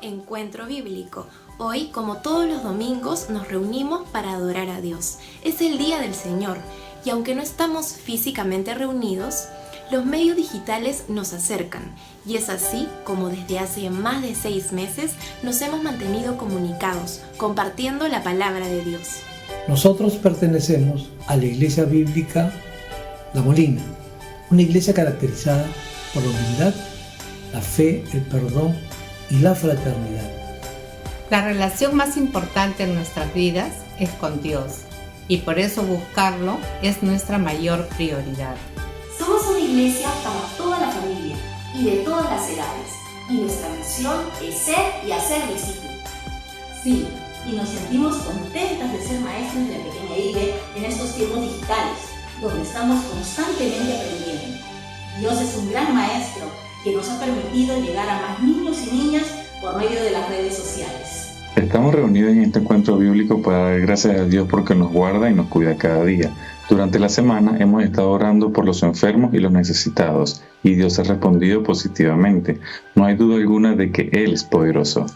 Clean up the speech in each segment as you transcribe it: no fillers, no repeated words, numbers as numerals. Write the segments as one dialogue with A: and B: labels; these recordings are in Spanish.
A: Encuentro Bíblico. Hoy, como todos los domingos, nos reunimos para adorar a Dios. Es el Día del Señor y aunque no estamos físicamente reunidos, los medios digitales nos acercan y es así como desde hace más de 6 meses nos hemos mantenido comunicados, compartiendo la palabra de Dios.
B: Nosotros pertenecemos a la Iglesia Bíblica La Molina, una iglesia caracterizada por la humildad, la fe, el perdón y la fraternidad.
C: La relación más importante en nuestras vidas es con Dios y por eso buscarlo es nuestra mayor prioridad.
D: Somos una iglesia para toda la familia y de todas las edades, y nuestra misión es ser y hacer discípulos.
E: Sí, y nos sentimos contentas de ser maestros de la pequeña IBE en estos tiempos digitales, donde estamos constantemente aprendiendo. Dios es un gran maestro que nos ha permitido llegar a más niños y niñas por medio de las redes sociales.
F: Estamos reunidos en este encuentro bíblico para dar gracias a Dios porque nos guarda y nos cuida cada día. Durante la semana hemos estado orando por los enfermos y los necesitados, y Dios ha respondido positivamente. No hay duda alguna de que Él es poderoso.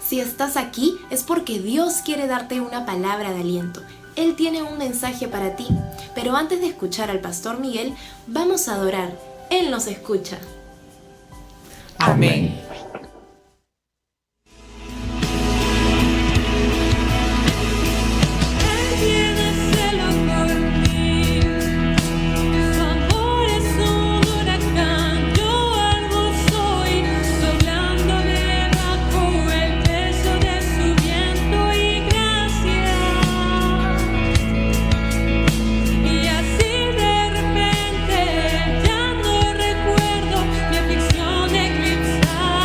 A: Si estás aquí es porque Dios quiere darte una palabra de aliento. Él tiene un mensaje para ti. Pero antes de escuchar al Pastor Miguel, vamos a adorar. Él nos escucha.
C: Amén.
G: Recuerdo mi aflicción eclipsada.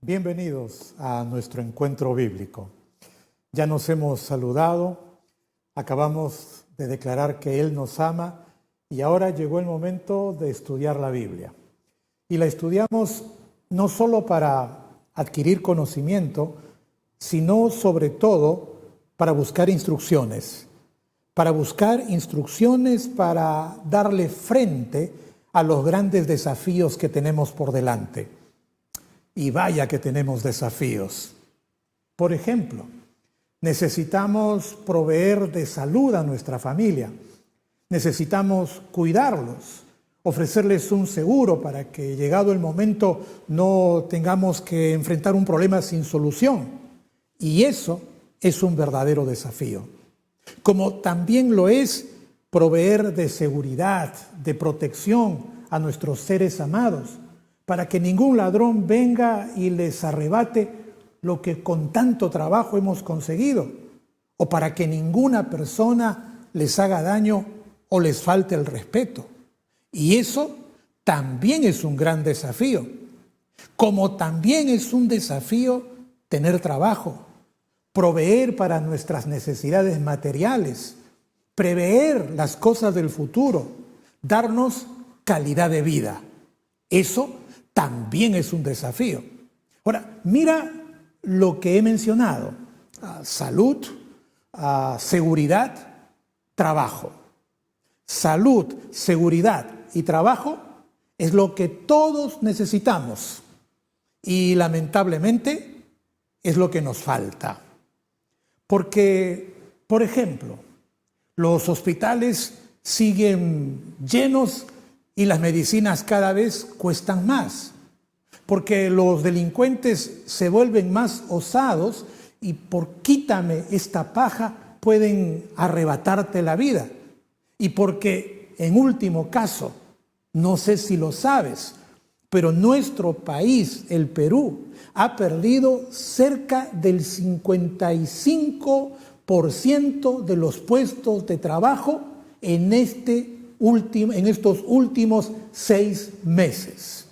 G: Bienvenidos a nuestro encuentro bíblico. Ya nos hemos saludado, acabamos de declarar que Él nos ama y ahora llegó el momento de estudiar la Biblia. Y la estudiamos no solo para adquirir conocimiento, sino sobre todo para buscar instrucciones. Para darle frente a los grandes desafíos que tenemos por delante. Y vaya que tenemos desafíos. Por ejemplo, necesitamos proveer de salud a nuestra familia. Necesitamos cuidarlos, ofrecerles un seguro para que llegado el momento no tengamos que enfrentar un problema sin solución. Y eso es un verdadero desafío. Como también lo es proveer de seguridad, de protección a nuestros seres amados, para que ningún ladrón venga y les arrebate lo que con tanto trabajo hemos conseguido, o para que ninguna persona les haga daño o les falte el respeto. Y eso también es un gran desafío, como también es un desafío tener trabajo, proveer para nuestras necesidades materiales, prever las cosas del futuro, darnos calidad de vida. Eso también es un desafío. Ahora, mira lo que he mencionado: salud, seguridad, trabajo. Salud, seguridad y trabajo es lo que todos necesitamos y lamentablemente es lo que nos falta. Porque, por ejemplo, los hospitales siguen llenos y las medicinas cada vez cuestan más. Porque los delincuentes se vuelven más osados y por quítame esta paja pueden arrebatarte la vida. Y porque, en último caso, no sé si lo sabes, pero nuestro país, el Perú, ha perdido cerca del 55% de los puestos de trabajo en estos últimos 6 meses.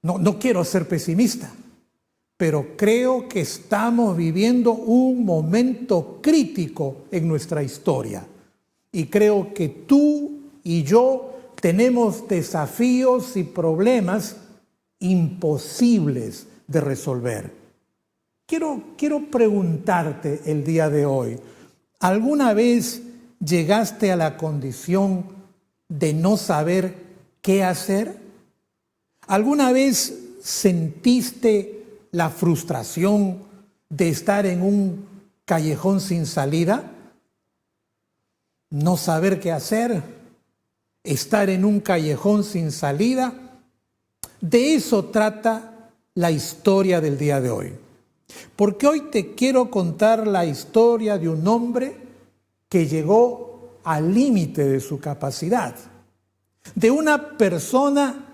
G: No quiero ser pesimista, pero creo que estamos viviendo un momento crítico en nuestra historia. Y creo que tú y yo tenemos desafíos y problemas imposibles de resolver. Quiero preguntarte el día de hoy, ¿alguna vez llegaste a la condición de no saber qué hacer? ¿Alguna vez sentiste la frustración de estar en un callejón sin salida? No saber qué hacer, estar en un callejón sin salida. De eso trata la historia del día de hoy. Porque hoy te quiero contar la historia de un hombre que llegó al límite de su capacidad. De una persona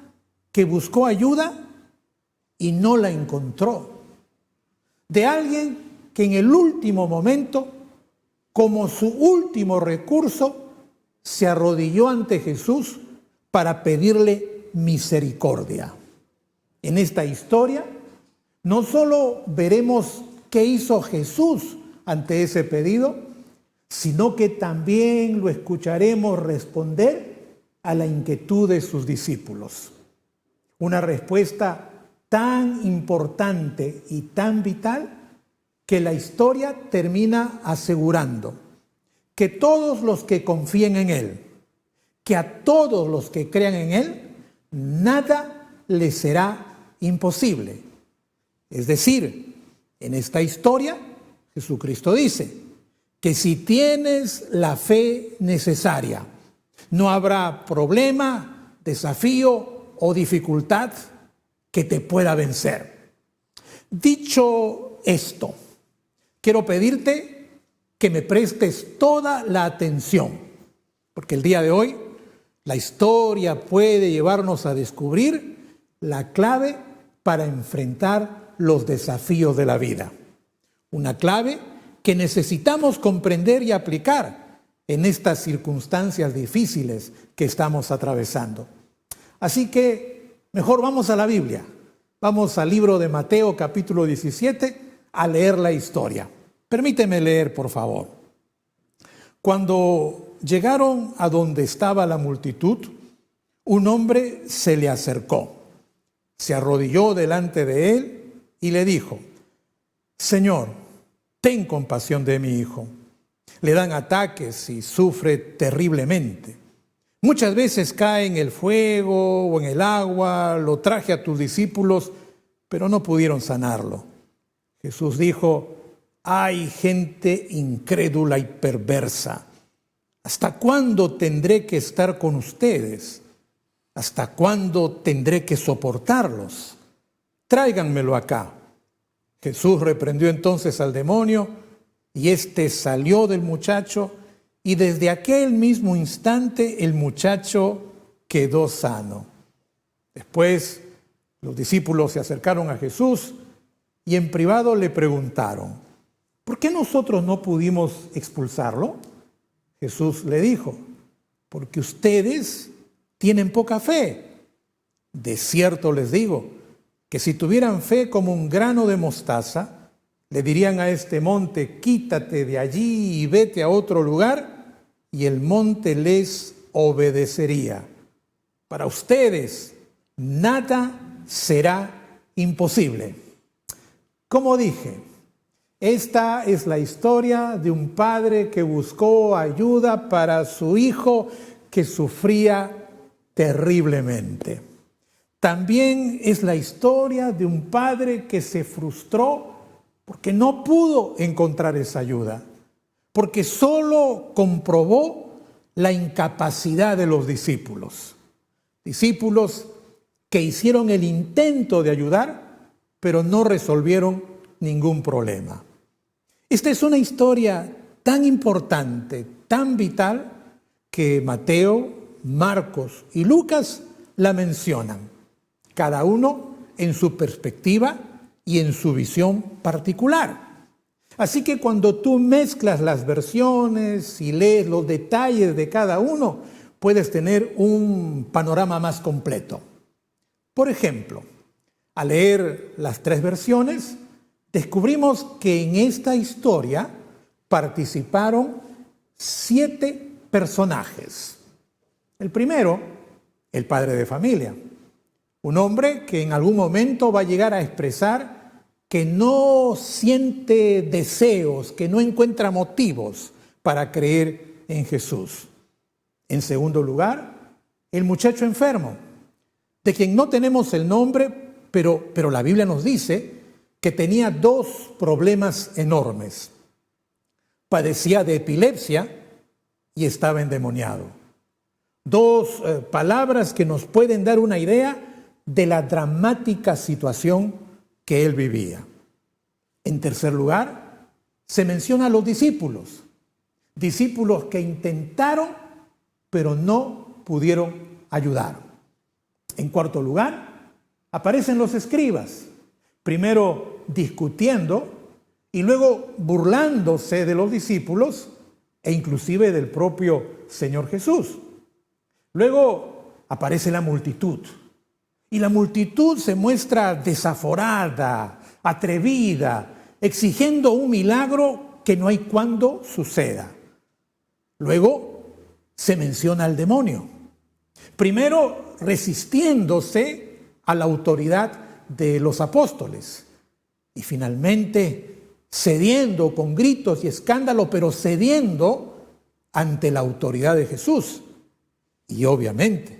G: que buscó ayuda y no la encontró. De alguien que en el último momento, como su último recurso, se arrodilló ante Jesús para pedirle misericordia. En esta historia, no solo veremos qué hizo Jesús ante ese pedido, sino que también lo escucharemos responder a la inquietud de sus discípulos. Una respuesta tan importante y tan vital que la historia termina asegurando que todos los que confíen en Él, que a todos los que crean en Él, nada les será imposible. Es decir, en esta historia, Jesucristo dice que si tienes la fe necesaria, no habrá problema, desafío o dificultad que te pueda vencer. Dicho esto, quiero pedirte que me prestes toda la atención, porque el día de hoy la historia puede llevarnos a descubrir la clave para enfrentar los desafíos de la vida. Una clave que necesitamos comprender y aplicar en estas circunstancias difíciles que estamos atravesando. Así que mejor vamos a la Biblia. Vamos al libro de Mateo capítulo 17 a leer la historia. Permíteme leer, por favor. Cuando llegaron a donde estaba la multitud, un hombre se le acercó, se arrodilló delante de él y le dijo: Señor, ten compasión de mi hijo. Le dan ataques y sufre terriblemente. Muchas veces cae en el fuego o en el agua. Lo traje a tus discípulos, pero no pudieron sanarlo. Jesús dijo: hay gente incrédula y perversa. ¿Hasta cuándo tendré que estar con ustedes? ¿Hasta cuándo tendré que soportarlos? Tráiganmelo acá. Jesús reprendió entonces al demonio, y éste salió del muchacho, y desde aquel mismo instante el muchacho quedó sano. Después los discípulos se acercaron a Jesús y en privado le preguntaron: ¿por qué nosotros no pudimos expulsarlo? Jesús le dijo: porque ustedes tienen poca fe. De cierto les digo que si tuvieran fe como un grano de mostaza, le dirían a este monte: quítate de allí y vete a otro lugar, y el monte les obedecería. Para ustedes nada será imposible. Como dije, esta es la historia de un padre que buscó ayuda para su hijo que sufría terriblemente. También es la historia de un padre que se frustró porque no pudo encontrar esa ayuda, porque solo comprobó la incapacidad de los discípulos. Discípulos que hicieron el intento de ayudar, pero no resolvieron ningún problema. Esta es una historia tan importante, tan vital, que Mateo, Marcos y Lucas la mencionan, cada uno en su perspectiva y en su visión particular. Así que cuando tú mezclas las versiones y lees los detalles de cada uno, puedes tener un panorama más completo. Por ejemplo, al leer las tres versiones, descubrimos que en esta historia participaron 7 personajes. El primero, el padre de familia, un hombre que en algún momento va a llegar a expresar que no siente deseos, que no encuentra motivos para creer en Jesús. En segundo lugar, el muchacho enfermo, de quien no tenemos el nombre, pero la Biblia nos dice que tenía 2 problemas enormes. Padecía de epilepsia y estaba endemoniado. 2 palabras que nos pueden dar una idea de la dramática situación que él vivía. En tercer lugar, se menciona a los discípulos que intentaron, pero no pudieron ayudar. En cuarto lugar, aparecen los escribas, primero discutiendo y luego burlándose de los discípulos e inclusive del propio Señor Jesús. Luego aparece la multitud. Y la multitud se muestra desaforada, atrevida, exigiendo un milagro que no hay cuándo suceda. Luego se menciona al demonio. Primero resistiéndose a la autoridad de los apóstoles. Y finalmente cediendo con gritos y escándalo, pero cediendo ante la autoridad de Jesús. Y obviamente,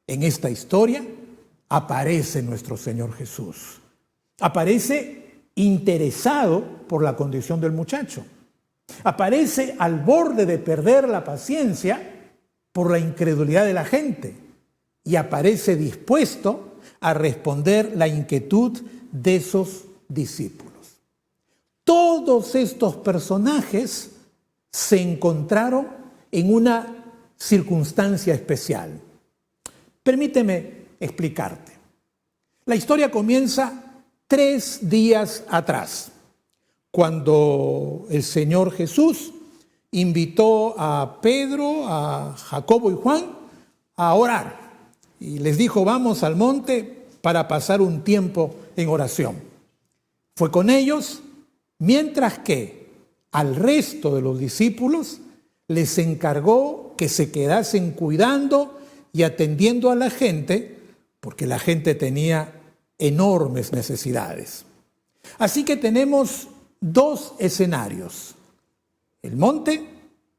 G: en esta historia aparece nuestro Señor Jesús. Aparece interesado por la condición del muchacho. Aparece al borde de perder la paciencia por la incredulidad de la gente. Y aparece dispuesto a responder la inquietud de esos discípulos. Todos estos personajes se encontraron en una circunstancia especial. Permíteme explicarte. La historia comienza 3 días atrás, cuando el Señor Jesús invitó a Pedro, a Jacobo y Juan a orar. Y les dijo: vamos al monte para pasar un tiempo en oración. Fue con ellos, mientras que al resto de los discípulos les encargó que se quedasen cuidando y atendiendo a la gente, porque la gente tenía enormes necesidades. Así que tenemos dos escenarios: el monte,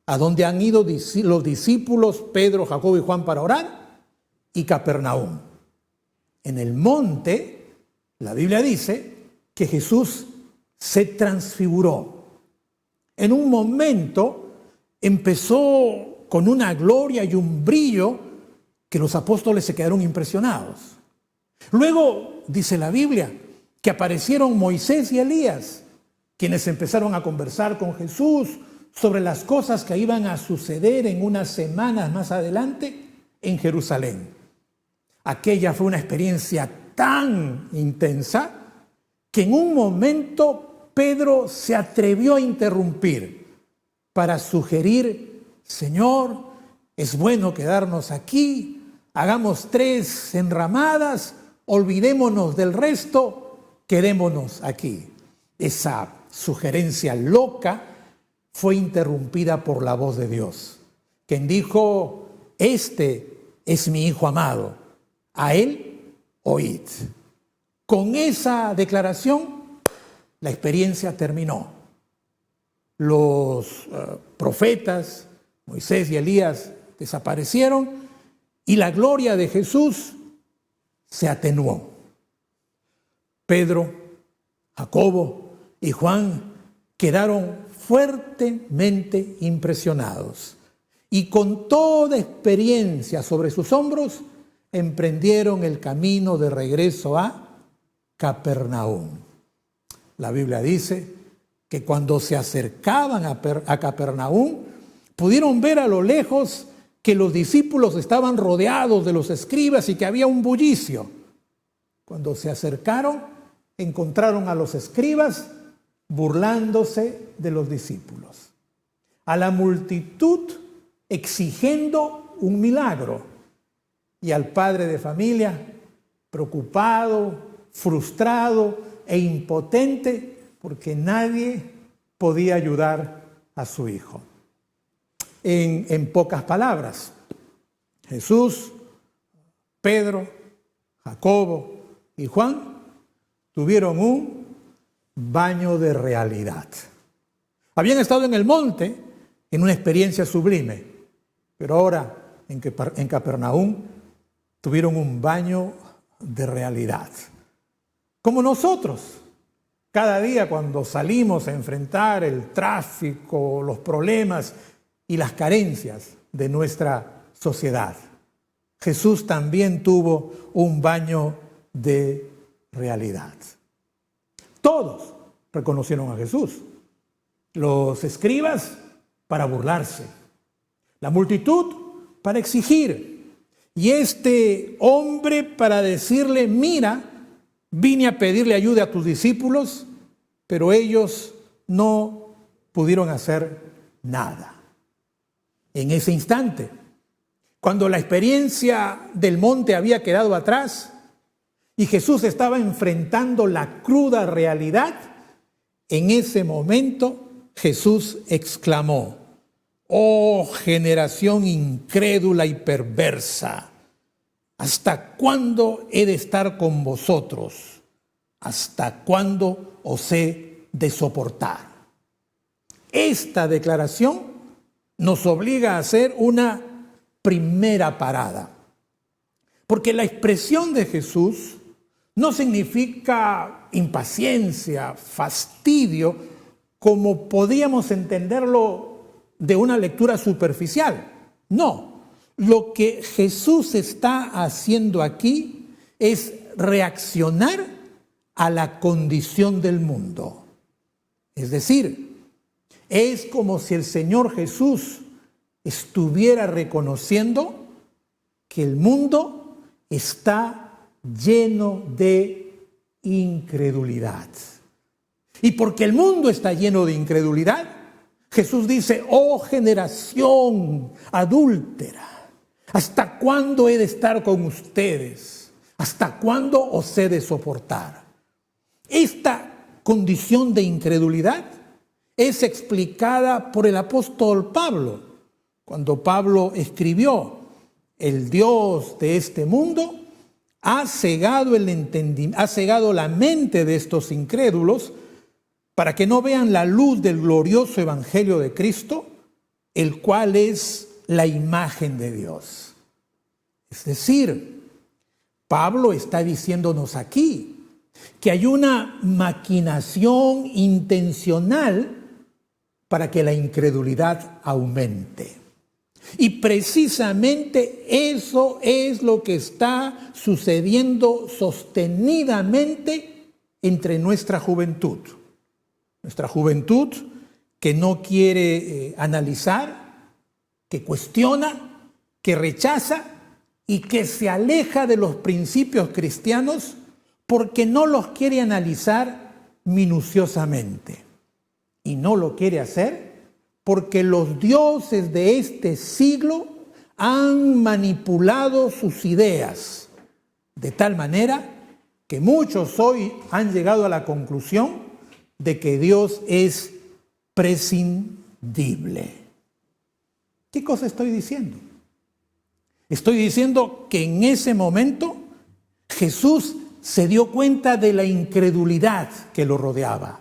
G: a donde han ido los discípulos Pedro, Jacobo y Juan para orar, y Capernaum. En el monte, la Biblia dice que Jesús se transfiguró. En un momento empezó con una gloria y un brillo que los apóstoles se quedaron impresionados. Luego, dice la Biblia, que aparecieron Moisés y Elías, quienes empezaron a conversar con Jesús sobre las cosas que iban a suceder en unas semanas más adelante en Jerusalén. Aquella fue una experiencia tan intensa que en un momento Pedro se atrevió a interrumpir para sugerir: Señor, es bueno quedarnos aquí, hagamos 3 enramadas, olvidémonos del resto, quedémonos aquí. Esa sugerencia loca fue interrumpida por la voz de Dios, quien dijo: este es mi Hijo amado, a él oíd. Con esa declaración, la experiencia terminó. Los profetas, Moisés y Elías, desaparecieron y la gloria de Jesús se atenuó. Pedro, Jacobo y Juan quedaron fuertemente impresionados y con toda experiencia sobre sus hombros emprendieron el camino de regreso a Capernaum. La Biblia dice que cuando se acercaban a Capernaum, pudieron ver a lo lejos que los discípulos estaban rodeados de los escribas y que había un bullicio. Cuando se acercaron, encontraron a los escribas burlándose de los discípulos, a la multitud exigiendo un milagro y al padre de familia preocupado, frustrado e impotente porque nadie podía ayudar a su hijo. En pocas palabras, Jesús, Pedro, Jacobo y Juan tuvieron un baño de realidad. Habían estado en el monte en una experiencia sublime, pero ahora en Capernaum tuvieron un baño de realidad. Como nosotros, cada día cuando salimos a enfrentar el tráfico, los problemas y las carencias de nuestra sociedad, Jesús también tuvo un baño de realidad. Todos reconocieron a Jesús. Los escribas para burlarse, la multitud para exigir, y este hombre para decirle: mira, vine a pedirle ayuda a tus discípulos, pero ellos no pudieron hacer nada. En ese instante, cuando la experiencia del monte había quedado atrás y Jesús estaba enfrentando la cruda realidad, en ese momento Jesús exclamó: «Oh generación incrédula y perversa, ¿hasta cuándo he de estar con vosotros? ¿Hasta cuándo os he de soportar?». Esta declaración nos obliga a hacer una primera parada, porque la expresión de Jesús no significa impaciencia, fastidio, como podríamos entenderlo de una lectura superficial. No, lo que Jesús está haciendo aquí es reaccionar a la condición del mundo. Es decir, es como si el Señor Jesús estuviera reconociendo que el mundo está lleno de incredulidad. Y porque el mundo está lleno de incredulidad, Jesús dice: «Oh generación adúltera, ¿hasta cuándo he de estar con ustedes? ¿Hasta cuándo os he de soportar? Esta condición de incredulidad es explicada por el apóstol Pablo. Cuando Pablo escribió: el Dios de este mundo ha cegado la mente de estos incrédulos para que no vean la luz del glorioso evangelio de Cristo, el cual es la imagen de Dios. Es decir, Pablo está diciéndonos aquí que hay una maquinación intencional para que la incredulidad aumente. Y precisamente eso es lo que está sucediendo sostenidamente entre nuestra juventud. Nuestra juventud que no quiere analizar, que cuestiona, que rechaza y que se aleja de los principios cristianos porque no los quiere analizar minuciosamente. Y no lo quiere hacer porque los dioses de este siglo han manipulado sus ideas, de tal manera que muchos hoy han llegado a la conclusión de que Dios es prescindible. ¿Qué cosa estoy diciendo? Estoy diciendo que en ese momento Jesús se dio cuenta de la incredulidad que lo rodeaba.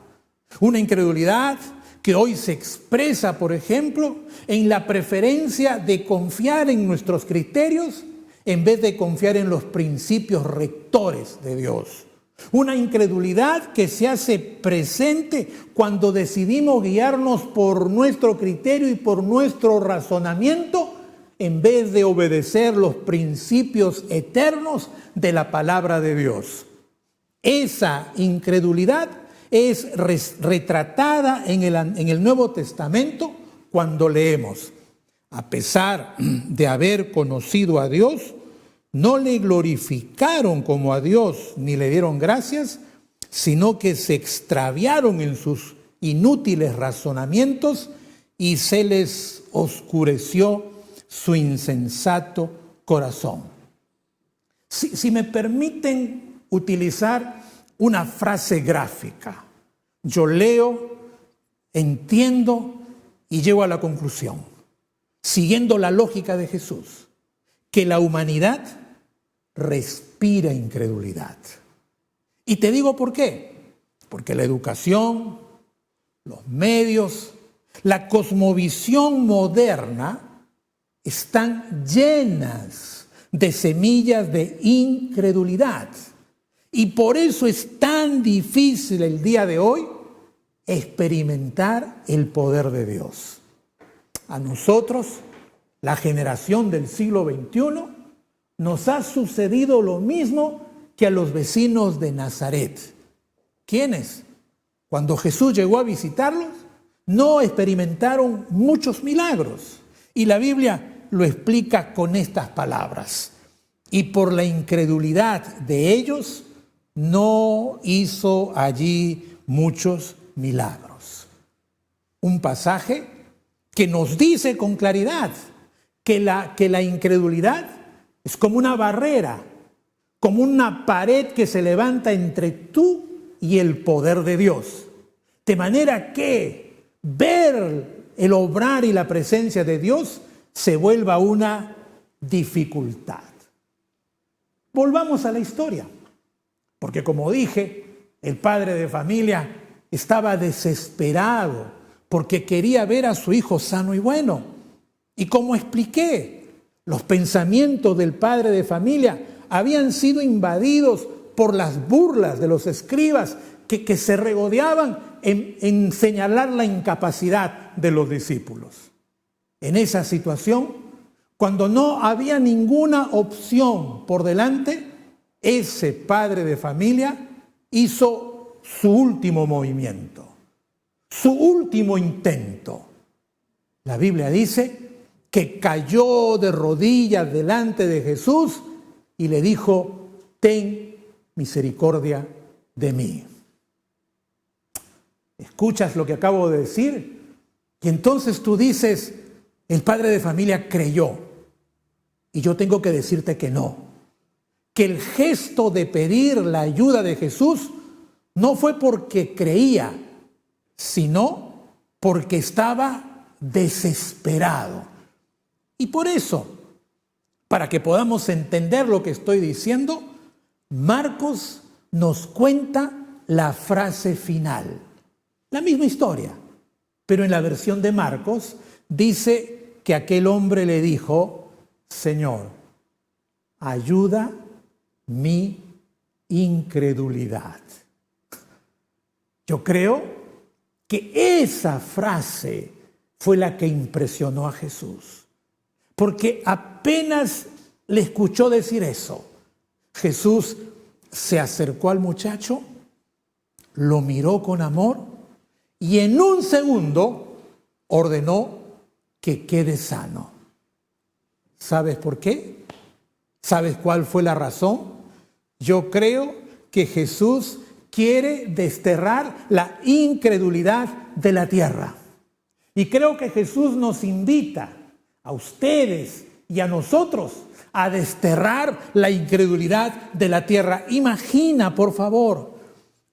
G: Una incredulidad que hoy se expresa, por ejemplo, en la preferencia de confiar en nuestros criterios en vez de confiar en los principios rectores de Dios. Una incredulidad que se hace presente cuando decidimos guiarnos por nuestro criterio y por nuestro razonamiento en vez de obedecer los principios eternos de la palabra de Dios. Esa incredulidad es retratada en el Nuevo Testamento cuando leemos: a pesar de haber conocido a Dios, no le glorificaron como a Dios ni le dieron gracias, sino que se extraviaron en sus inútiles razonamientos y se les oscureció su insensato corazón. Si me permiten utilizar una frase gráfica, yo leo, entiendo y llego a la conclusión, siguiendo la lógica de Jesús, que la humanidad respira incredulidad. Y te digo por qué. Porque la educación, los medios, la cosmovisión moderna están llenas de semillas de incredulidad. Y por eso es tan difícil el día de hoy experimentar el poder de Dios. A nosotros, la generación del siglo XXI, nos ha sucedido lo mismo que a los vecinos de Nazaret. ¿Quiénes? Cuando Jesús llegó a visitarlos, no experimentaron muchos milagros. Y la Biblia lo explica con estas palabras: y por la incredulidad de ellos, no hizo allí muchos milagros. Un pasaje que nos dice con claridad que la incredulidad es como una barrera, como una pared que se levanta entre tú y el poder de Dios. De manera que ver el obrar y la presencia de Dios se vuelva una dificultad. Volvamos a la historia, porque como dije, el padre de familia estaba desesperado porque quería ver a su hijo sano y bueno. Y como expliqué, los pensamientos del padre de familia habían sido invadidos por las burlas de los escribas que se regodeaban en señalar la incapacidad de los discípulos. En esa situación, cuando no había ninguna opción por delante, ese padre de familia hizo su último movimiento, su último intento. La Biblia dice que cayó de rodillas delante de Jesús y le dijo: ten misericordia de mí. ¿Escuchas lo que acabo de decir? Y entonces tú dices: el padre de familia creyó. Y yo tengo que decirte que no. que el gesto de pedir la ayuda de Jesús no fue porque creía, sino porque estaba desesperado. Y por eso, para que podamos entender lo que estoy diciendo, Marcos nos cuenta la frase final. La misma historia, pero en la versión de Marcos dice que aquel hombre le dijo: Señor, ayuda mi incredulidad. Yo creo que esa frase fue la que impresionó a Jesús, porque apenas le escuchó decir eso, Jesús se acercó al muchacho, lo miró con amor y en un segundo ordenó que quede sano. ¿Sabes por qué? ¿Sabes cuál fue la razón? Yo creo que Jesús quiere desterrar la incredulidad de la tierra. Y creo que Jesús nos invita a ustedes y a nosotros a desterrar la incredulidad de la tierra. Imagina, por favor,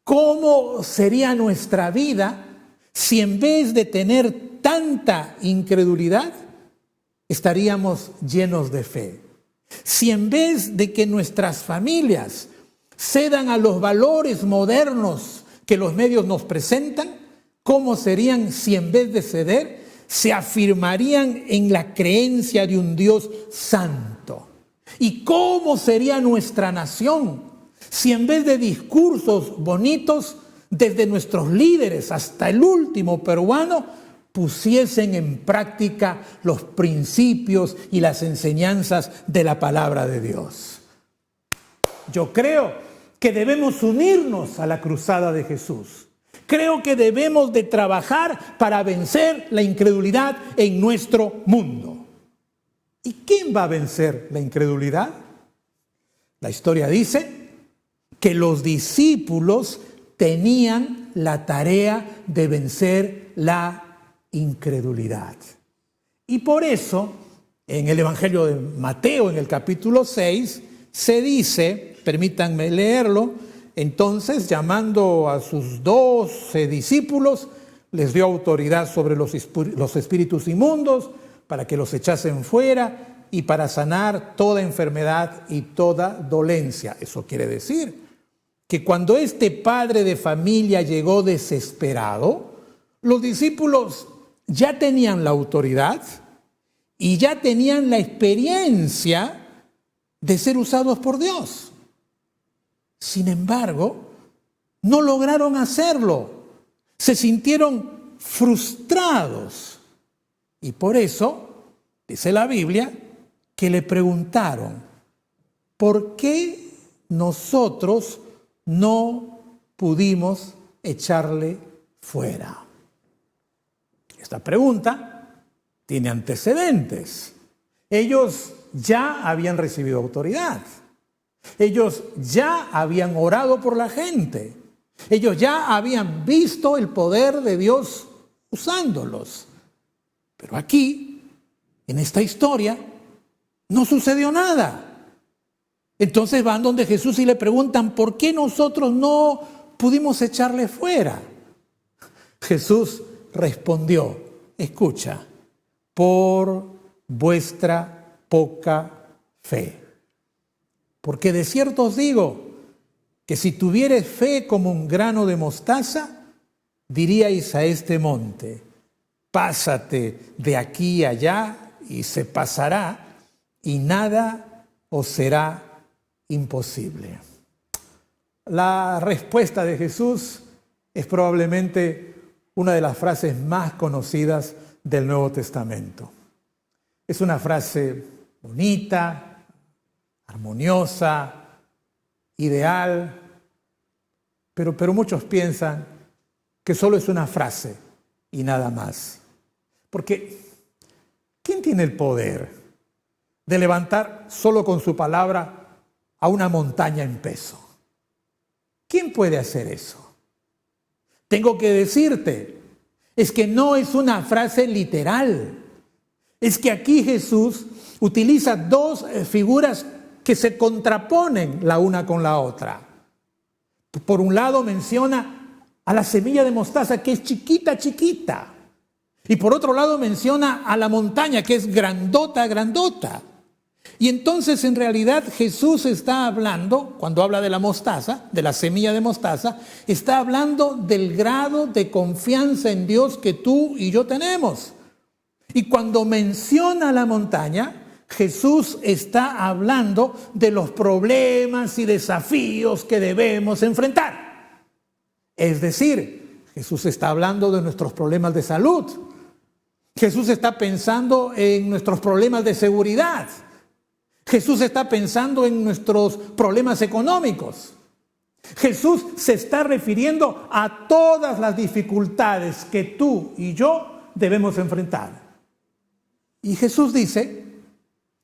G: cómo sería nuestra vida si en vez de tener tanta incredulidad, estaríamos llenos de fe. Si en vez de que nuestras familias cedan a los valores modernos que los medios nos presentan, ¿cómo serían si en vez de ceder se afirmarían en la creencia de un Dios santo? ¿Y cómo sería nuestra nación si en vez de discursos bonitos, desde nuestros líderes hasta el último peruano, pusiesen en práctica los principios y las enseñanzas de la palabra de Dios? Yo creo que debemos unirnos a la cruzada de Jesús. Creo que debemos de trabajar para vencer la incredulidad en nuestro mundo. ¿Y quién va a vencer la incredulidad? La historia dice que los discípulos tenían la tarea de vencer la incredulidad. Y por eso, en el Evangelio de Mateo, en el capítulo 6, se dice, permítanme leerlo, entonces, llamando a sus 12 discípulos, les dio autoridad sobre los espíritus inmundos para que los echasen fuera y para sanar toda enfermedad y toda dolencia. Eso quiere decir que cuando este padre de familia llegó desesperado, los discípulos ya tenían la autoridad y ya tenían la experiencia de ser usados por Dios. Sin embargo, no lograron hacerlo. Se sintieron frustrados. Y por eso, dice la Biblia, que le preguntaron: ¿por qué nosotros no pudimos echarle fuera? Esta pregunta tiene antecedentes. Ellos ya habían recibido autoridad. Ellos ya habían orado por la gente. Ellos ya habían visto el poder de Dios usándolos. Pero aquí, en esta historia, no sucedió nada. Entonces van donde Jesús y le preguntan: ¿por qué nosotros no pudimos echarle fuera? Jesús respondió: escucha, por vuestra poca fe. Porque de cierto os digo que si tuviereis fe como un grano de mostaza, diríais a este monte: pásate de aquí a allá, y se pasará, y nada os será imposible. La respuesta de Jesús es probablemente una de las frases más conocidas del Nuevo Testamento. Es una frase bonita, armoniosa, ideal, pero muchos piensan que solo es una frase y nada más. Porque ¿quién tiene el poder de levantar solo con su palabra a una montaña en peso? ¿Quién puede hacer eso? Tengo que decirte, es que no es una frase literal. Es que aquí Jesús utiliza dos figuras que se contraponen la una con la otra. Por un lado menciona a la semilla de mostaza, que es chiquita, chiquita. Y por otro lado menciona a la montaña, que es grandota, grandota. Y entonces en realidad Jesús está hablando, cuando habla de la mostaza, de la semilla de mostaza, está hablando del grado de confianza en Dios que tú y yo tenemos. Y cuando menciona la montaña, Jesús está hablando de los problemas y desafíos que debemos enfrentar. Es decir, Jesús está hablando de nuestros problemas de salud. Jesús está pensando en nuestros problemas de seguridad. Jesús está pensando en nuestros problemas económicos. Jesús se está refiriendo a todas las dificultades que tú y yo debemos enfrentar. Y Jesús dice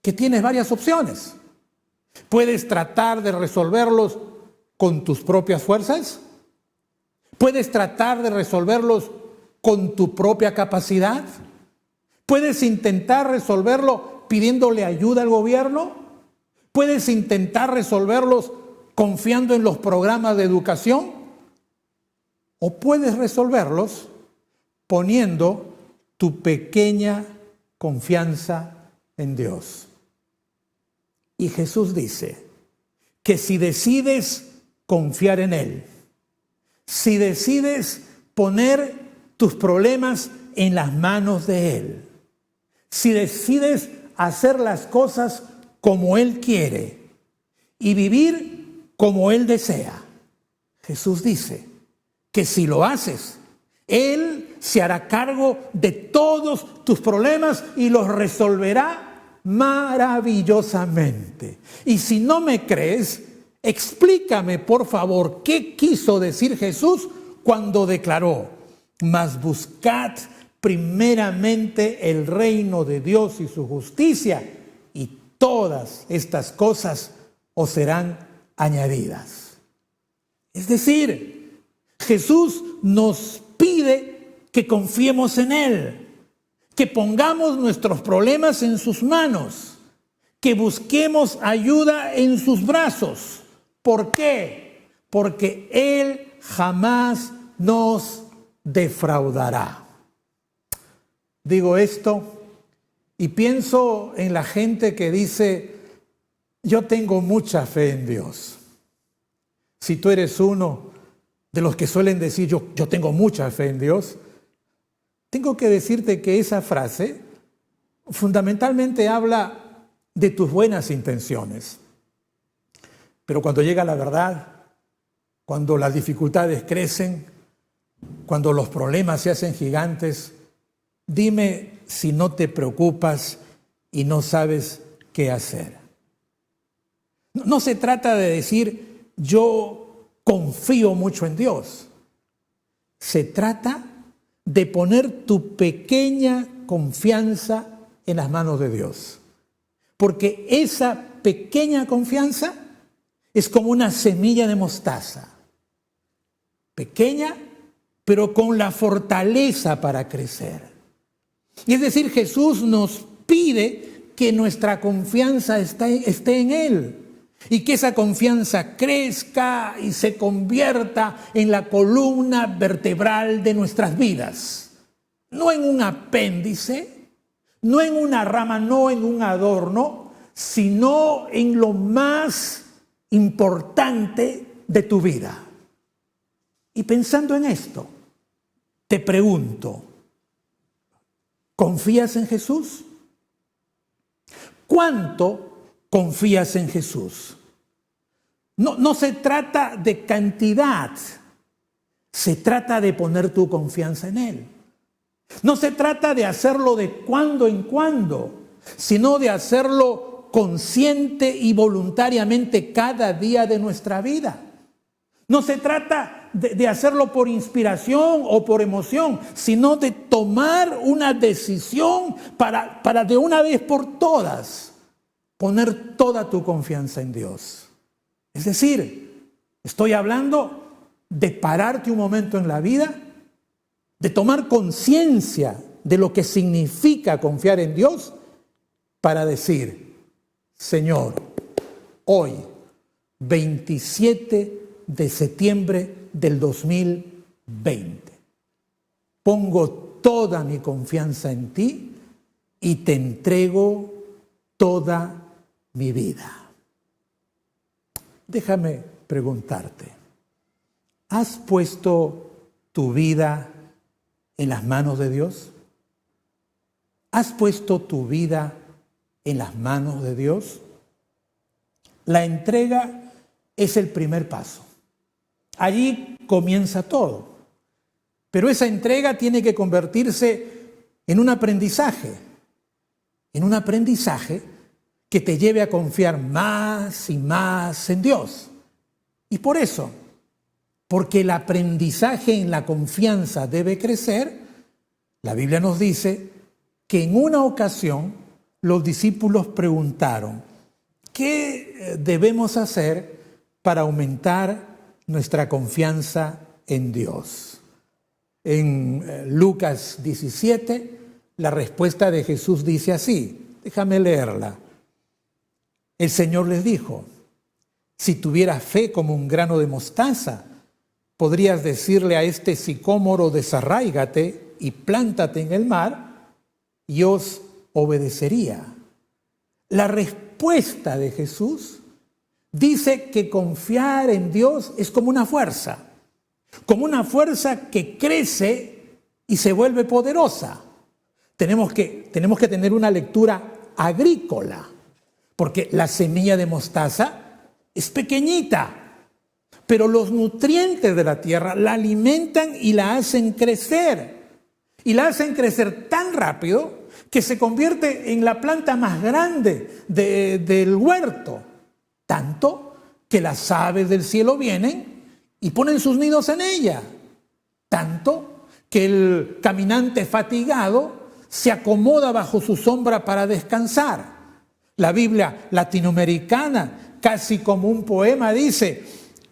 G: que tienes varias opciones. Puedes tratar de resolverlos con tus propias fuerzas. Puedes tratar de resolverlos con tu propia capacidad. Puedes intentar resolverlo pidiéndole ayuda al gobierno. Puedes intentar resolverlos confiando en los programas de educación. O puedes resolverlos poniendo tu pequeña confianza en Dios. Y Jesús dice que si decides confiar en Él, si decides poner tus problemas en las manos de Él, si decides hacer las cosas como Él quiere y vivir como Él desea, Jesús dice que si lo haces, Él se hará cargo de todos tus problemas y los resolverá maravillosamente. Y si no me crees, explícame por favor qué quiso decir Jesús cuando declaró: mas buscad primeramente el reino de Dios y su justicia, y todas estas cosas os serán añadidas. Es decir, Jesús nos pide que confiemos en Él, que pongamos nuestros problemas en sus manos, que busquemos ayuda en sus brazos. ¿Por qué? Porque Él jamás nos defraudará. Digo esto y pienso en la gente que dice: yo tengo mucha fe en Dios. Si tú eres uno de los que suelen decir yo tengo mucha fe en Dios, tengo que decirte que esa frase fundamentalmente habla de tus buenas intenciones. Pero cuando llega la verdad, cuando las dificultades crecen, cuando los problemas se hacen gigantes, dime si no te preocupas y no sabes qué hacer. No se trata de decir yo confío mucho en Dios. Se trata de poner tu pequeña confianza en las manos de Dios. Porque esa pequeña confianza es como una semilla de mostaza. Pequeña, pero con la fortaleza para crecer. Y es decir, Jesús nos pide que nuestra confianza esté en Él. Y que esa confianza crezca y se convierta en la columna vertebral de nuestras vidas. No en un apéndice, no en una rama, no en un adorno, sino en lo más importante de tu vida. Y pensando en esto, te pregunto, ¿confías en Jesús? ¿Cuánto confías en Jesús? No se trata de cantidad, se trata de poner tu confianza en Él. No se trata de hacerlo de cuando en cuando, sino de hacerlo consciente y voluntariamente cada día de nuestra vida. No se trata de hacerlo por inspiración o por emoción, sino de tomar una decisión para de una vez por todas poner toda tu confianza en Dios. Es decir, estoy hablando de pararte un momento en la vida, de tomar conciencia de lo que significa confiar en Dios para decir: Señor, hoy, 27 de septiembre del 2020. Pongo toda mi confianza en ti y te entrego toda mi vida. Déjame preguntarte, ¿has puesto tu vida en las manos de Dios? ¿Has puesto tu vida en las manos de Dios? La entrega es el primer paso. Allí comienza todo. Pero esa entrega tiene que convertirse en un aprendizaje que te lleve a confiar más y más en Dios. Y por eso, porque el aprendizaje en la confianza debe crecer, la Biblia nos dice que en una ocasión los discípulos preguntaron, ¿qué debemos hacer para aumentar nuestra confianza en Dios? En Lucas 17, la respuesta de Jesús dice así, déjame leerla. El Señor les dijo, si tuvieras fe como un grano de mostaza, podrías decirle a este sicómoro desarráigate y plántate en el mar, y os obedecería. La respuesta de Jesús dice que confiar en Dios es como una fuerza que crece y se vuelve poderosa. Tenemos que tener una lectura agrícola, porque la semilla de mostaza es pequeñita, pero los nutrientes de la tierra la alimentan y la hacen crecer. Y la hacen crecer tan rápido que se convierte en la planta más grande del huerto. Tanto que las aves del cielo vienen y ponen sus nidos en ella. Tanto que el caminante fatigado se acomoda bajo su sombra para descansar. La Biblia latinoamericana, casi como un poema, dice,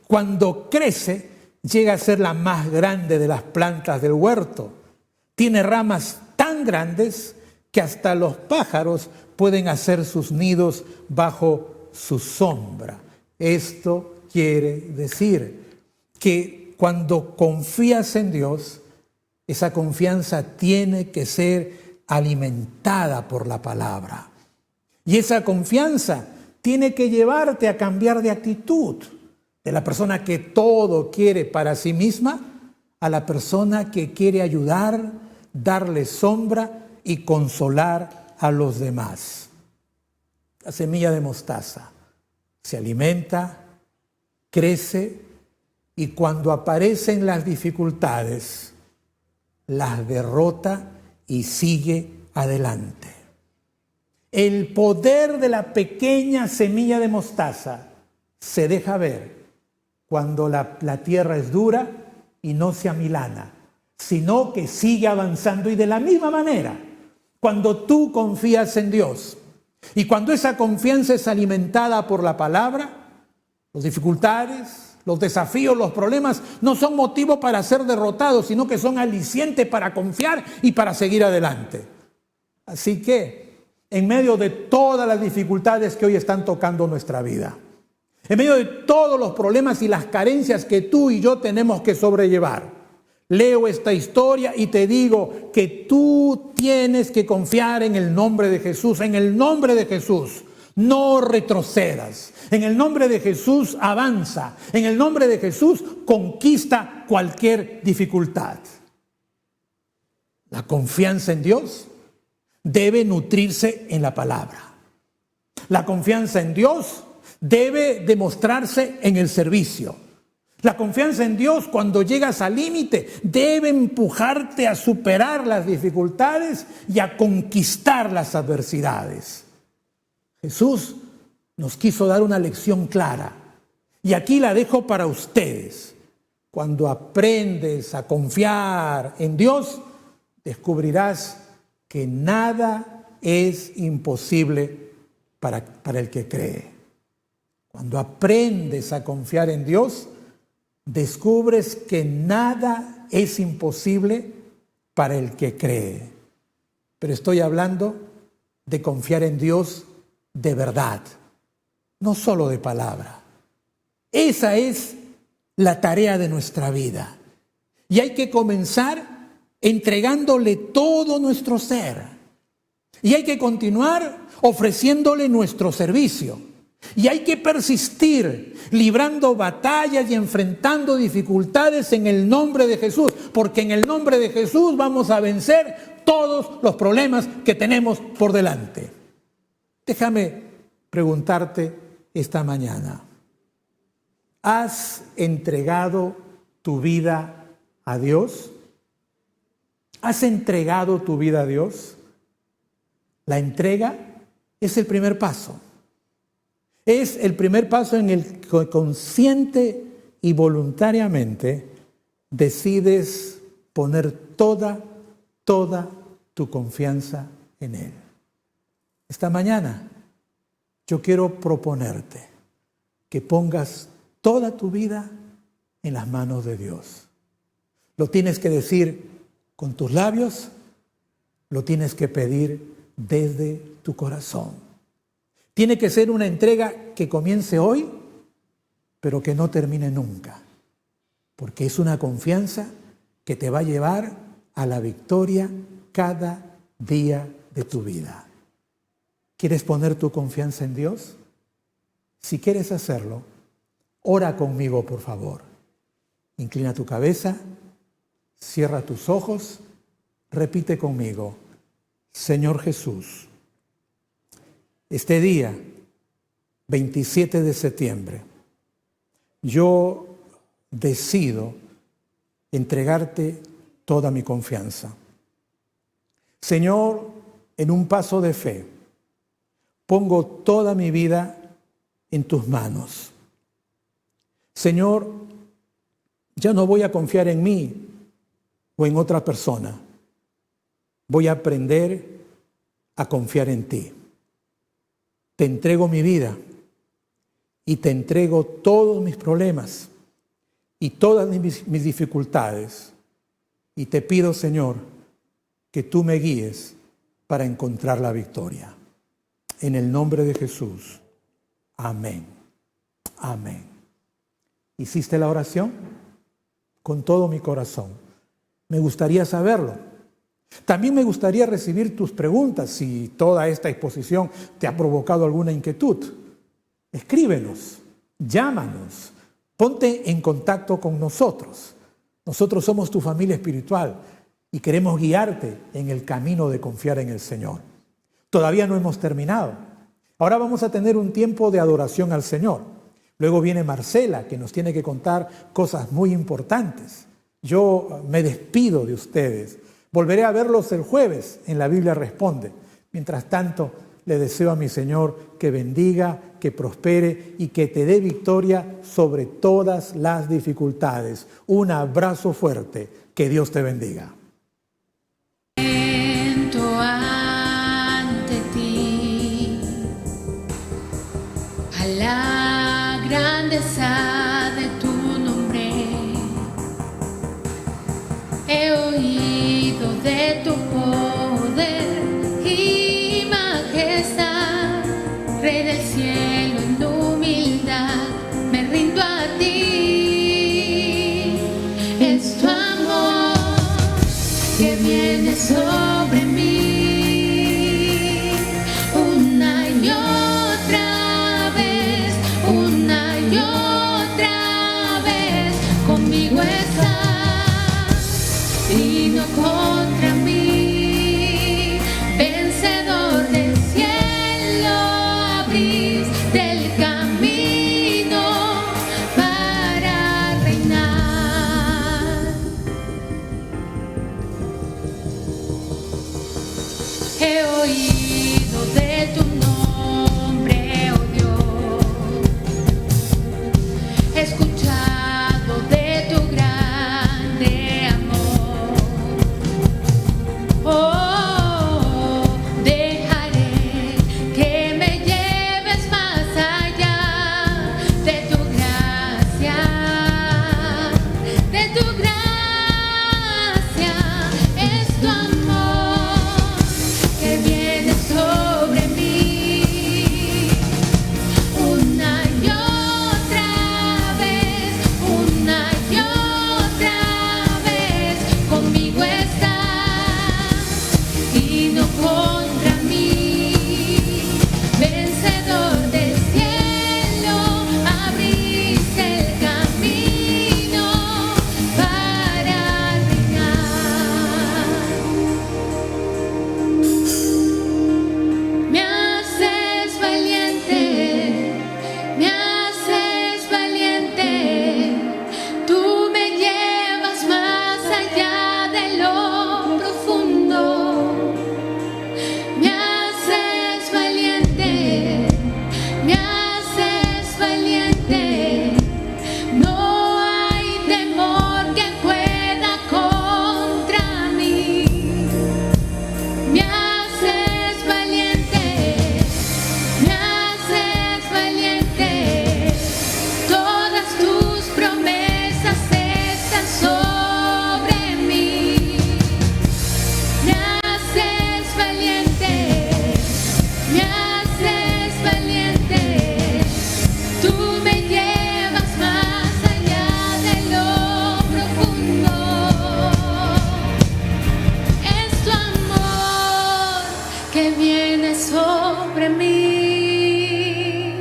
G: cuando crece, llega a ser la más grande de las plantas del huerto. Tiene ramas tan grandes que hasta los pájaros pueden hacer sus nidos bajo su sombra. Esto quiere decir que cuando confías en Dios, esa confianza tiene que ser alimentada por la palabra. Y esa confianza tiene que llevarte a cambiar de actitud, de la persona que todo quiere para sí misma a la persona que quiere ayudar, darle sombra y consolar a los demás. La semilla de mostaza se alimenta, crece y cuando aparecen las dificultades, las derrota y sigue adelante. El poder de la pequeña semilla de mostaza se deja ver cuando la tierra es dura y no se amilana, sino que sigue avanzando. Y de la misma manera, cuando tú confías en Dios y cuando esa confianza es alimentada por la palabra, las dificultades, los desafíos, los problemas no son motivo para ser derrotados, sino que son aliciente para confiar y para seguir adelante. Así que, en medio de todas las dificultades que hoy están tocando nuestra vida, en medio de todos los problemas y las carencias que tú y yo tenemos que sobrellevar, leo esta historia y te digo que tú tienes que confiar en el nombre de Jesús. En el nombre de Jesús no retrocedas. En el nombre de Jesús avanza. En el nombre de Jesús conquista cualquier dificultad. La confianza en Dios debe nutrirse en la palabra. La confianza en Dios debe demostrarse en el servicio. La confianza en Dios, cuando llegas al límite, debe empujarte a superar las dificultades y a conquistar las adversidades. Jesús nos quiso dar una lección clara y aquí la dejo para ustedes. Cuando aprendes a confiar en Dios, descubrirás que nada es imposible para el que cree. Cuando aprendes a confiar en Dios, descubres que nada es imposible para el que cree. Pero estoy hablando de confiar en Dios de verdad. no solo de palabra. Esa es la tarea de nuestra vida. Y hay que comenzar entregándole todo nuestro ser. Y hay que continuar ofreciéndole nuestro servicio. Y hay que persistir librando batallas y enfrentando dificultades en el nombre de Jesús, porque en el nombre de Jesús vamos a vencer todos los problemas que tenemos por delante. Déjame preguntarte esta mañana, ¿has entregado tu vida a Dios? ¿Has entregado tu vida a Dios? La entrega es el primer paso. Es el primer paso en el que consciente y voluntariamente decides poner toda tu confianza en Él. Esta mañana yo quiero proponerte que pongas toda tu vida en las manos de Dios. Lo tienes que decir con tus labios, lo tienes que pedir desde tu corazón. Tiene que ser una entrega que comience hoy, pero que no termine nunca, porque es una confianza que te va a llevar a la victoria cada día de tu vida. ¿Quieres poner tu confianza en Dios? Si quieres hacerlo, ora conmigo, por favor. Inclina tu cabeza, cierra tus ojos, repite conmigo: Señor Jesús, este día, 27 de septiembre, yo decido entregarte toda mi confianza. Señor, en un paso de fe, pongo toda mi vida en tus manos. Señor, ya no voy a confiar en mí o en otra persona. Voy a aprender a confiar en ti. Te entrego mi vida y te entrego todos mis problemas y todas mis dificultades. Y te pido, Señor, que tú me guíes para encontrar la victoria. En el nombre de Jesús. Amén. Amén. ¿Hiciste la oración? Con todo mi corazón. Me gustaría saberlo. También me gustaría recibir tus preguntas si toda esta exposición te ha provocado alguna inquietud. Escríbenos, llámanos, ponte en contacto con nosotros. Nosotros somos tu familia espiritual y queremos guiarte en el camino de confiar en el Señor. Todavía no hemos terminado. Ahora vamos a tener un tiempo de adoración al Señor. Luego viene Marcela, que nos tiene que contar cosas muy importantes. Yo me despido de ustedes. Volveré a verlos el jueves en La Biblia Responde. Mientras tanto, le deseo a mi Señor que bendiga, que prospere y que te dé victoria sobre todas las dificultades. Un abrazo fuerte. Que Dios te bendiga.
H: Ante ti, a la grandeza de tu nombre, he oído de tu poder y majestad, Rey del cielo, en humildad me rindo a ti. Es tu amor que viene sobre mí una y otra vez, una y otra vez. Conmigo estás y no contra mí, vencedor del cielo, abriste el camino para reinar. He oído de tu nombre, oh Dios, he escuchado de tu grande amor. Oh, dejaré que me lleves más allá de tu gracia, de tu gracia. Es tu amor que viene que viene sobre mí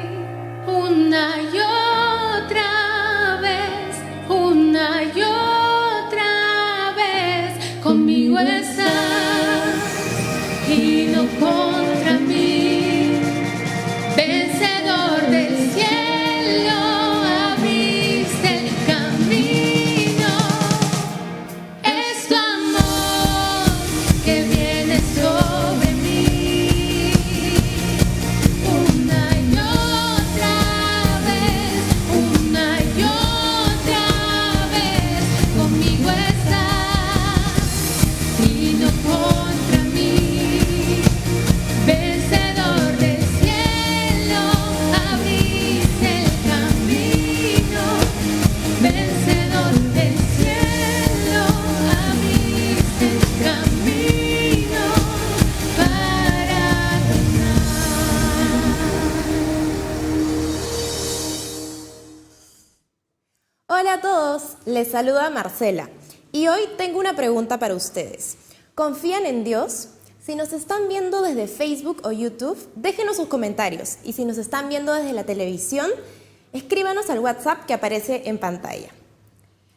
H: una y otra vez, una y otra vez. Conmigo estás y no contra mí, vencedor del cielo, abriste el camino. Es tu amor que viene sobre mí una y otra vez, una y otra vez. Conmigo estás y no contra mí, vencedor del cielo, abriste el camino, vencedor del cielo, abriste el camino para ganar.
A: Hola a todos, les saluda Marcela y hoy tengo una pregunta para ustedes. ¿Confían en Dios? Si nos están viendo desde Facebook o YouTube, déjenos sus comentarios y si nos están viendo desde la televisión, escríbanos al WhatsApp que aparece en pantalla.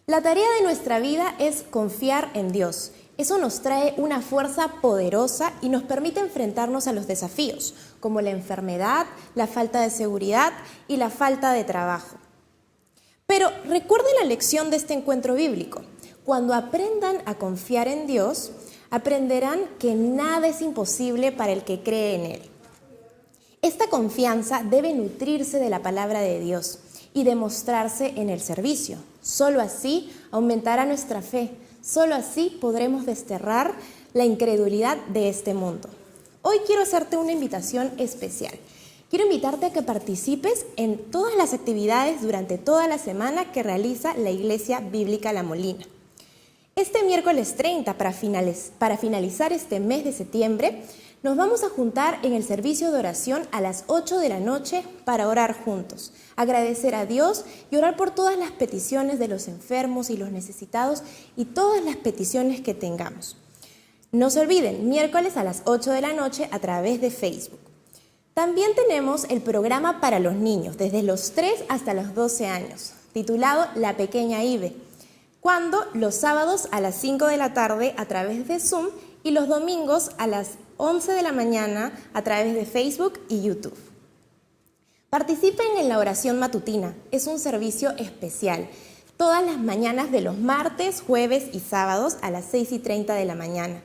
A: La tarea de nuestra vida es confiar en Dios. Eso nos trae una fuerza poderosa y nos permite enfrentarnos a los desafíos, como la enfermedad, la falta de seguridad y la falta de trabajo. Pero recuerden la lección de este encuentro bíblico. Cuando aprendan a confiar en Dios, aprenderán que nada es imposible para el que cree en Él. Esta confianza debe nutrirse de la palabra de Dios y demostrarse en el servicio. Solo así aumentará nuestra fe. Solo así podremos desterrar la incredulidad de este mundo. Hoy quiero hacerte una invitación especial. Quiero invitarte a que participes en todas las actividades durante toda la semana que realiza la Iglesia Bíblica La Molina. Este miércoles 30, para finalizar este mes de septiembre, nos vamos a juntar en el servicio de oración a las 8 de la noche para orar juntos, agradecer a Dios y orar por todas las peticiones de los enfermos y los necesitados y todas las peticiones que tengamos. No se olviden, miércoles a las 8 de la noche a través de Facebook. También tenemos el programa para los niños, desde los 3 hasta los 12 años, titulado La Pequeña Ibe, cuando los sábados a las 5 de la tarde a través de Zoom y los domingos a las 11 de la mañana a través de Facebook y YouTube. Participen en la oración matutina, es un servicio especial, todas las mañanas de los martes, jueves y sábados a las 6:30 de la mañana.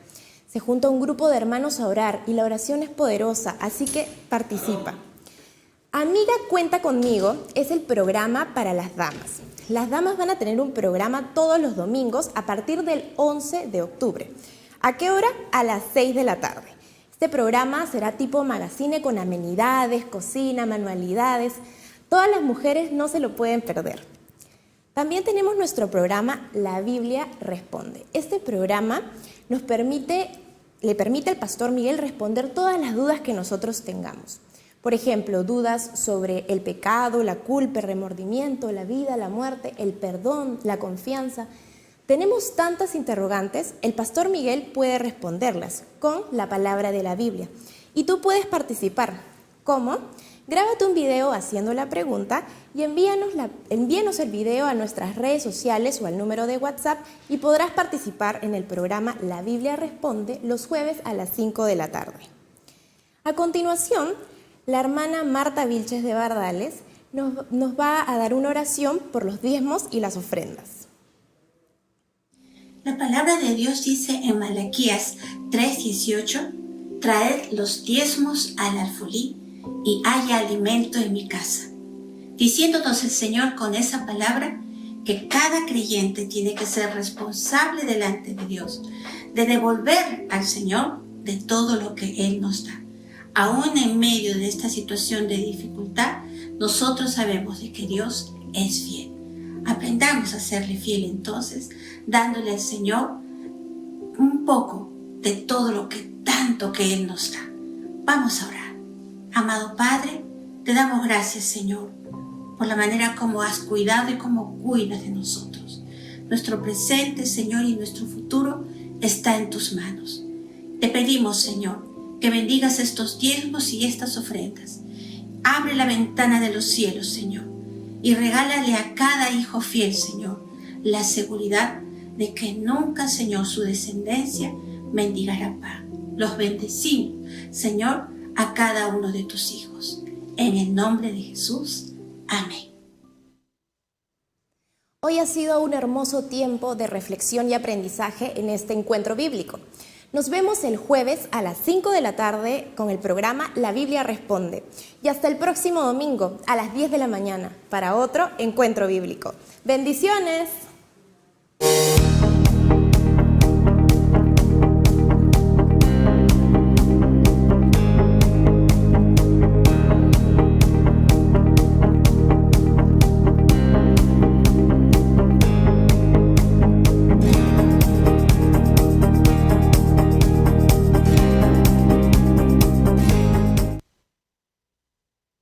A: Se junta un grupo de hermanos a orar y la oración es poderosa, así que participa. Amiga Cuenta Conmigo es el programa para las damas. Las damas van a tener un programa todos los domingos a partir del 11 de octubre. ¿A qué hora? A las 6 de la tarde. Este programa será tipo magazine con amenidades, cocina, manualidades. Todas las mujeres no se lo pueden perder. También tenemos nuestro programa La Biblia Responde. Este programa le permite al pastor Miguel responder todas las dudas que nosotros tengamos. Por ejemplo, dudas sobre el pecado, la culpa, el remordimiento, la vida, la muerte, el perdón, la confianza. Tenemos tantas interrogantes, el pastor Miguel puede responderlas con la palabra de la Biblia. Y tú puedes participar. ¿Cómo? Grábate un video haciendo la pregunta y envíanos el video a nuestras redes sociales o al número de WhatsApp y podrás participar en el programa La Biblia Responde los jueves a las 5 de la tarde. A continuación, la hermana Marta Vilches de Bardales nos va a dar una oración por los diezmos y las ofrendas.
I: La palabra de Dios dice en Malaquías 3:18, traed los diezmos al alfolí y haya alimento en mi casa. Diciéndonos el Señor con esa palabra que cada creyente tiene que ser responsable delante de Dios, de devolver al Señor de todo lo que Él nos da. Aún en medio de esta situación de dificultad, nosotros sabemos de que Dios es fiel. Aprendamos a serle fiel entonces, dándole al Señor un poco de todo lo que tanto que Él nos da. Vamos a orar. Amado Padre, te damos gracias, Señor, por la manera como has cuidado y como cuidas de nosotros. Nuestro presente, Señor, y nuestro futuro está en tus manos. Te pedimos, Señor, que bendigas estos diezmos y estas ofrendas. Abre la ventana de los cielos, Señor, y regálale a cada hijo fiel, Señor, la seguridad de que nunca, Señor, su descendencia mendigará pan. Los bendecimos, Señor, a cada uno de tus hijos. En el nombre de Jesús. Amén.
A: Hoy ha sido un hermoso tiempo de reflexión y aprendizaje en este encuentro bíblico. Nos vemos el jueves a las 5 de la tarde con el programa La Biblia Responde. Y hasta el próximo domingo a las 10 de la mañana para otro encuentro bíblico. ¡Bendiciones!